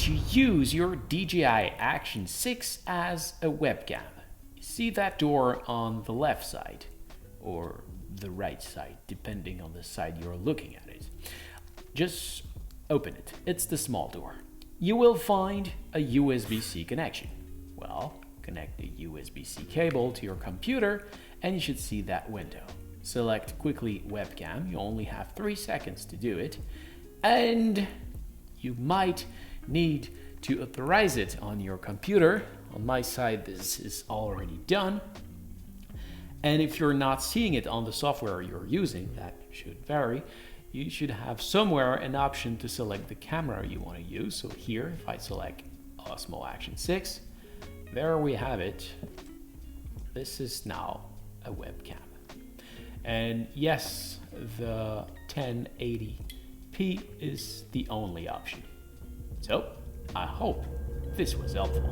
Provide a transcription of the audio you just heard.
to use your DJI Action 6 as a webcam. See that door on the left side, or the right side, depending on the side you're looking at it. Just open it. It's the small door. You will find a USB-C connection. Well, connect the USB-C cable to your computer and you should see that window. Select quickly webcam. You only have 3 seconds to do it. And you might need to authorize it on your computer. On my side, this is already done. And if you're not seeing it on the software you're using, that should vary, you should have somewhere an option to select the camera you want to use. So here, if I select Osmo Action 6, there we have it. This is now a webcam. And yes, the 1080p is the only option. So I hope this was helpful.